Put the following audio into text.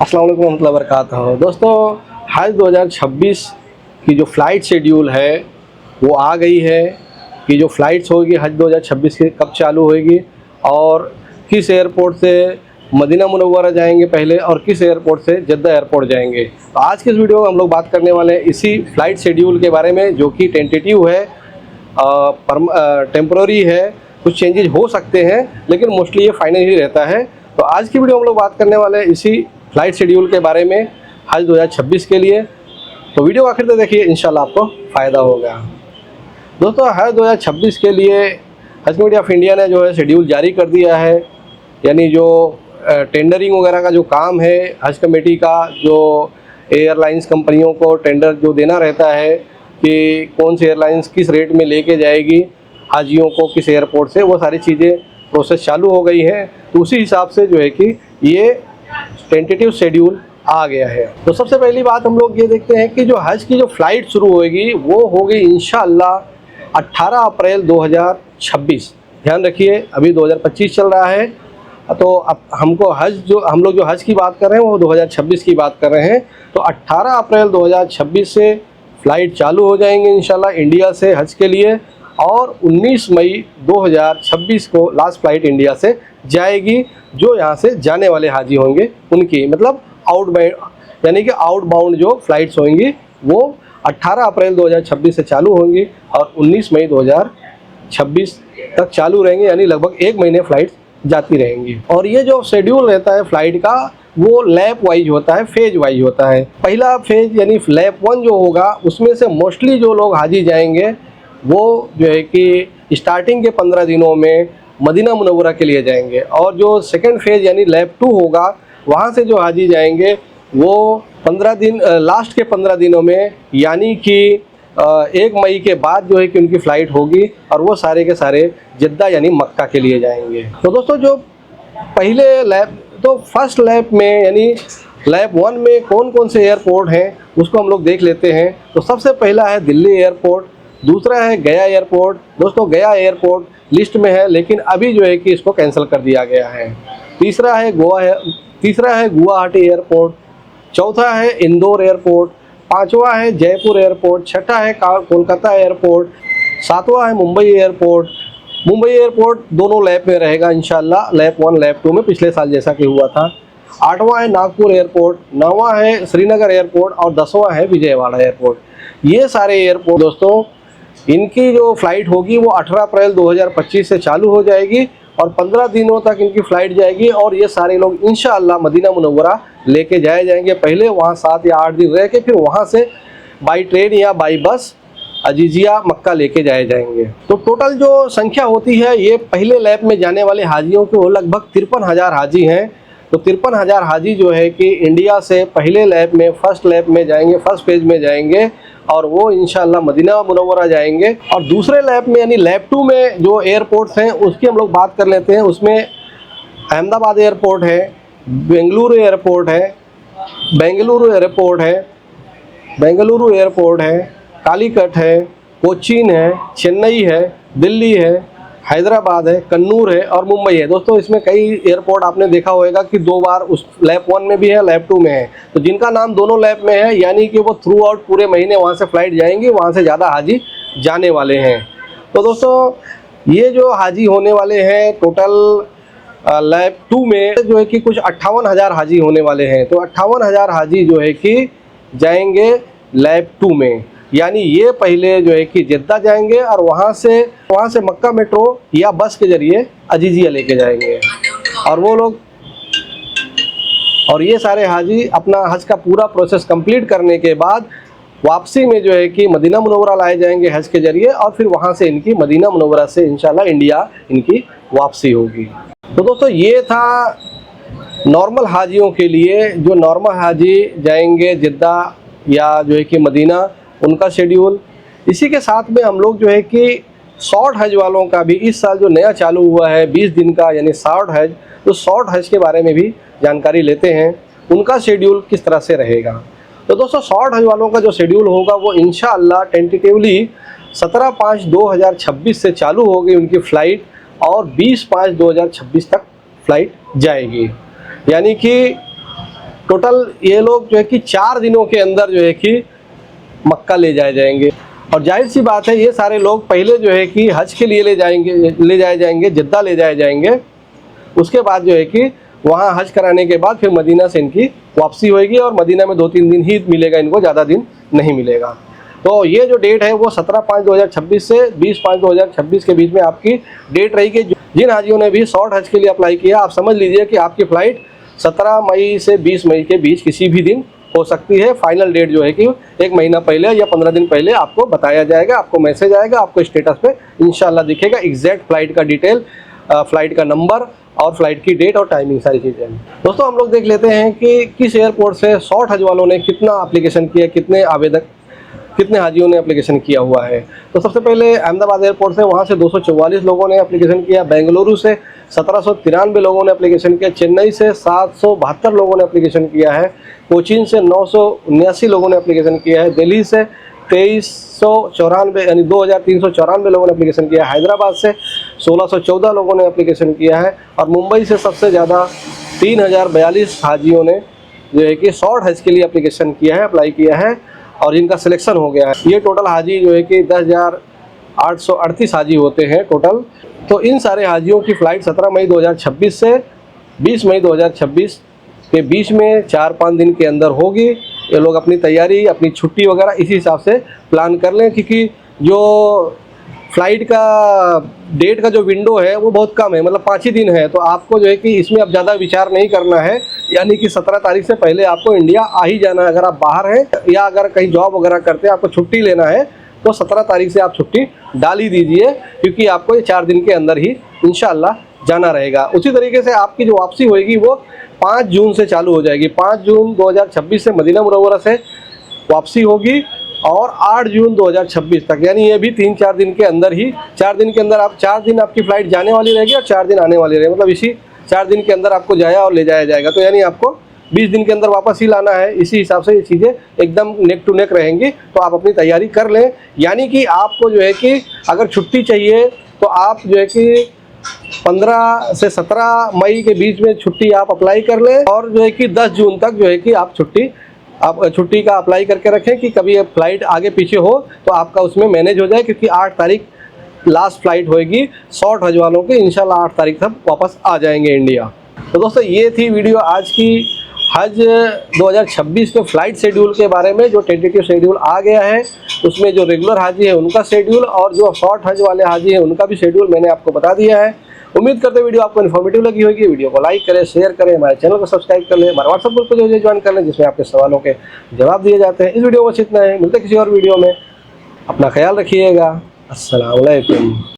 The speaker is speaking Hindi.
अस्सलाम वालेकुम रहमतुल्लाहि व बरकातहू। दोस्तों, हज 2026 की जो फ़्लाइट शेड्यूल है वो आ गई है कि जो फ़्लाइट्स होगी हज 2026 की कब चालू होगी और किस एयरपोर्ट से मदीना मुनव्वरा जाएंगे पहले और किस एयरपोर्ट से जद्दा एयरपोर्ट जाएंगे। तो आज के इस वीडियो में हम लोग बात करने वाले हैं इसी फ़्लाइट शेड्यूल के बारे में, जो कि टेंटेटिव है, टेम्पररी है, कुछ चेंजेस हो सकते हैं लेकिन मोस्टली ये फाइनल ही रहता है। तो आज की वीडियो हम लोग बात करने वाले हैं इसी फ़्लाइट शेड्यूल के बारे में हज 2026 के लिए। तो वीडियो आखिर तक देखिए, इंशाल्लाह आपको फ़ायदा होगा। दोस्तों, हज 2026 के लिए हज कमेटी ऑफ इंडिया ने जो है शेड्यूल जारी कर दिया है। यानी जो टेंडरिंग वगैरह का जो काम है हज कमेटी का, जो एयरलाइंस कंपनियों को टेंडर जो देना रहता है कि कौन सी एयरलाइंस किस रेट में लेके जाएगी हाजियों को किस एयरपोर्ट से, वो सारी चीज़ें प्रोसेस चालू हो गई हैं। तो उसी हिसाब से जो है कि ये टेंटेटिव शेड्यूल आ गया है। तो सबसे पहली बात हम लोग ये देखते हैं कि जो हज की जो फ़्लाइट शुरू होगी वो होगी इंशाअल्लाह 18 अप्रैल 2026। ध्यान रखिए, अभी 2025 चल रहा है, तो अब हमको हम लोग जो हज की बात कर रहे हैं वो 2026 की बात कर रहे हैं। तो 18 अप्रैल 2026 से फ़्लाइट चालू हो जाएंगे इंशाल्लाह इंडिया से हज के लिए, और 19 मई 2026 को लास्ट फ़्लाइट इंडिया से जाएगी। जो यहाँ से जाने वाले हाजी होंगे उनकी, मतलब आउटबाउंड, यानी कि आउटबाउंड जो फ़्लाइट्स होंगी वो 18 अप्रैल 2026 से चालू होंगी और 19 मई 2026 तक चालू रहेंगे, यानी लगभग 1 महीने फ़्लाइट्स जाती रहेंगी। और ये जो शेड्यूल रहता है फ़्लाइट का वो लैप वाइज होता है, फेज वाइज होता है। पहला फेज यानी लैप 1 जो होगा उसमें से मोस्टली जो लोग हाजी जाएंगे वो जो है कि स्टार्टिंग के 15 दिनों में मदीना मुनव्वरा के लिए जाएंगे, और जो सेकंड फेज यानी लैप 2 होगा वहाँ से जो हाजी जाएंगे वो 15 दिन, लास्ट के 15 दिनों में, यानी कि 1 मई के बाद जो है कि उनकी फ़्लाइट होगी और वो सारे के सारे जद्दा यानी मक्का के लिए जाएंगे। तो दोस्तों, जो पहले लैप, तो फर्स्ट लैप में यानी लैप 1 में कौन कौन से एयरपोर्ट हैं उसको हम लोग देख लेते हैं। तो सबसे पहला है दिल्ली एयरपोर्ट, दूसरा है गया एयरपोर्ट। दोस्तों, गया एयरपोर्ट लिस्ट में है लेकिन अभी जो है कि इसको कैंसिल कर दिया गया है। तीसरा है गुवाहाटी एयरपोर्ट, चौथा है इंदौर एयरपोर्ट, पांचवा है जयपुर एयरपोर्ट, छठा है कोलकाता एयरपोर्ट, सातवां है मुंबई एयरपोर्ट। मुंबई एयरपोर्ट दोनों लैप में रहेगा इंशाल्लाह, लैप 1 लैप 2 में, पिछले साल जैसा कि हुआ था। 8वां है नागपुर एयरपोर्ट, 9वां है श्रीनगर एयरपोर्ट और 10वां है विजयवाड़ा एयरपोर्ट। ये सारे एयरपोर्ट दोस्तों, इनकी जो फ़्लाइट होगी वो 18 अप्रैल 2025 से चालू हो जाएगी और 15 दिनों तक इनकी फ़्लाइट जाएगी, और ये सारे लोग इंशाअल्लाह मदीना मुनव्वरा लेके जाए जाएंगे। पहले वहाँ 7 या 8 दिन रह के फिर वहाँ से बाई ट्रेन या बाई बस अजीजिया मक्का लेके जाए जाएंगे। तो टोटल जो संख्या होती है ये पहले लैप में जाने वाले हाजियों के वो लगभग 53,000 हाजी हैं। तो 53,000 हाजी जो है कि इंडिया से पहले लैप में, फर्स्ट लैप में जाएंगे, फर्स्ट फेज में जाएंगे और वो इंशाअल्लाह मदीना मुनव्वरा जाएंगे। और दूसरे लैप में यानी लैप 2 में जो एयरपोर्ट्स हैं उसकी हम लोग बात कर लेते हैं। उसमें अहमदाबाद एयरपोर्ट है, बेंगलुरु एयरपोर्ट है, कालीकट है, कोचीन है, चेन्नई है, दिल्ली है, हैदराबाद है, कन्नूर है और मुंबई है। दोस्तों, इसमें कई एयरपोर्ट आपने देखा होगा कि 2 बार उस लैप 1 में भी है, लैप 2 में है। तो जिनका नाम दोनों लैप में है यानी कि वो थ्रू आउट पूरे महीने वहाँ से फ़्लाइट जाएंगी, वहाँ से ज़्यादा हाजी जाने वाले हैं। तो दोस्तों, ये जो हाजी होने वाले हैं टोटल लैप 2 में जो है कि कुछ 58,000 हाजी होने वाले हैं। तो 58,000 हाजी जो है कि जाएंगे लैप 2 में, यानी ये पहले जो है कि जद्दा जाएंगे और वहाँ से मक्का मेट्रो या बस के ज़रिए अजीजिया लेके जाएंगे, और वो लोग, और ये सारे हाजी अपना हज का पूरा प्रोसेस कंप्लीट करने के बाद वापसी में जो है कि मदीना मुनव्वरा लाए जाएंगे हज के ज़रिए, और फिर वहाँ से इनकी मदीना मुनव्वरा से इंशाल्लाह इंडिया इनकी वापसी होगी। तो दोस्तों, ये था नॉर्मल हाजियों के लिए, जो नॉर्मल हाजी जाएंगे जद्दा या जो है कि मदीना, उनका शेड्यूल। इसी के साथ में हम लोग जो है कि शॉर्ट हज वालों का भी इस साल जो नया चालू हुआ है 20 दिन का यानी शॉर्ट हज, तो शॉर्ट हज के बारे में भी जानकारी लेते हैं, उनका शेड्यूल किस तरह से रहेगा। तो दोस्तों, शॉर्ट हज वालों का जो शेड्यूल होगा वो इंशाअल्लाह टेंटेटिवली 17/5/2026 से चालू होगी उनकी फ़्लाइट, और 20/5/2026 तक फ़्लाइट जाएगी। यानी कि टोटल ये लोग जो है कि 4 दिनों के अंदर जो है कि मक्का ले जाए जाएंगे। और जाहिर सी बात है ये सारे लोग पहले जो है कि हज के लिए ले जाए जाएंगे, जद्दा ले जाए जाएंगे। उसके बाद जो है कि वहाँ हज कराने के बाद फिर मदीना से इनकी वापसी होगी और मदीना में 2-3 दिन ही मिलेगा इनको, ज़्यादा दिन नहीं मिलेगा। तो ये जो डेट है वो 17/5/2026 से 20/5/2026 के बीच में आपकी डेट रहेगी। जिन हाजियों ने भी शॉर्ट हज के लिए अप्लाई किया, आप समझ लीजिए कि आपकी फ़्लाइट 17 मई से 20 मई के बीच किसी भी दिन हो सकती है। फाइनल डेट जो है कि 1 महीना पहले या 15 दिन पहले आपको बताया जाएगा, आपको मैसेज आएगा, आपको स्टेटस पे इंशाल्लाह दिखेगा एग्जैक्ट फ़्लाइट का डिटेल, फ़्लाइट का नंबर और फ्लाइट की डेट और टाइमिंग, सारी चीज़ें। दोस्तों हम लोग देख लेते हैं कि किस एयरपोर्ट से शॉर्ट हज वालों ने कितना एप्लीकेशन किया, कितने हाजियों ने एप्लीकेशन किया हुआ है। तो सबसे पहले अहमदाबाद एयरपोर्ट से, वहाँ से 244 लोगों ने एप्लीकेशन किया। बेंगलुरु से 1793 लोगों ने एप्लीकेशन किया। चेन्नई से 772 लोगों ने एप्लीकेशन किया है। कोचीन से 979 लोगों ने एप्लीकेशन किया है। दिल्ली से 2394 यानी 2394 लोगों ने एप्लीकेशन किया है। हैदराबाद से 1614 लोगों ने एप्लीकेशन किया है। और मुंबई से सबसे ज़्यादा 3042 हाजियों ने जो है कि शॉर्ट हज के लिए एप्लीकेशन किया है, अप्लाई किया है और इनका सिलेक्शन हो गया है। ये टोटल हाजी जो है कि 10,838 हाजी होते हैं टोटल। तो इन सारे हाजियों की फ़्लाइट 17 मई 2026 से 20 मई 2026 के बीच में 4-5 दिन के अंदर होगी। ये लोग अपनी तैयारी, अपनी छुट्टी वगैरह इसी हिसाब से प्लान कर लें, क्योंकि जो फ़्लाइट का डेट का जो विंडो है वो बहुत कम है, मतलब 5 ही दिन है। तो आपको जो है कि इसमें अब ज़्यादा विचार नहीं करना है, यानी कि 17 तारीख से पहले आपको इंडिया आ ही जाना है। अगर आप बाहर हैं या अगर कहीं जॉब वगैरह करते हैं, आपको छुट्टी लेना है तो 17 तारीख से आप छुट्टी डाल ही दीजिए, क्योंकि आपको ये 4 दिन के अंदर ही इंशाल्लाह जाना रहेगा। उसी तरीके से आपकी जो वापसी होएगी वो 5 जून से चालू हो जाएगी। 5 जून 2026 से मदीना मुनव्वरा से वापसी होगी और 8 जून 2026 तक, यानी ये भी 3-4 दिन के अंदर ही, 4 दिन के अंदर आप 4 दिन आपकी फ़्लाइट जाने वाली रहेगी और 4 दिन आने वाली रहेगी। मतलब इसी 4 दिन के अंदर आपको जाया और ले जाया जाएगा। तो यानी आपको 20 दिन के अंदर वापस ही लाना है। इसी हिसाब से ये चीज़ें एकदम नेक टू नेक रहेंगी। तो आप अपनी तैयारी कर लें, यानी कि आपको जो है कि अगर छुट्टी चाहिए तो आप जो है कि 15 से 17 मई के बीच में छुट्टी आप अप्लाई कर लें और जो है कि 10 जून तक जो है कि आप छुट्टी का अप्लाई करके रखें कि कभी फ़्लाइट आगे पीछे हो तो आपका उसमें मैनेज हो जाए, क्योंकि 8 तारीख लास्ट फ़्लाइट होएगी शॉर्ट हज वालों की। इंशाल्लाह 8 तारीख तक वापस आ जाएंगे इंडिया। तो दोस्तों ये थी वीडियो आज की हज 2026 के फ़्लाइट शेड्यूल के बारे में। जो टेंटेटिव शेड्यूल आ गया है उसमें जो रेगुलर हाजी है उनका शेड्यूल और जो शॉर्ट हज वाले हाजी हैं उनका भी शेड्यूल मैंने आपको बता दिया है। उम्मीद करते हैं वीडियो आपको इन्फॉर्मेटिव लगी होगी। वीडियो को लाइक करें, शेयर करें, हमारे चैनल को सब्सक्राइब कर लें, हमारे व्हाट्सएप ग्रुप को जो ज्वाइन कर लें जिसमें आपके सवालों के जवाब दिए जाते हैं। इस वीडियो में बस इतना है, मिलते हैं किसी और वीडियो में। अपना ख्याल रखिएगा। अस्सलाम वालेकुम।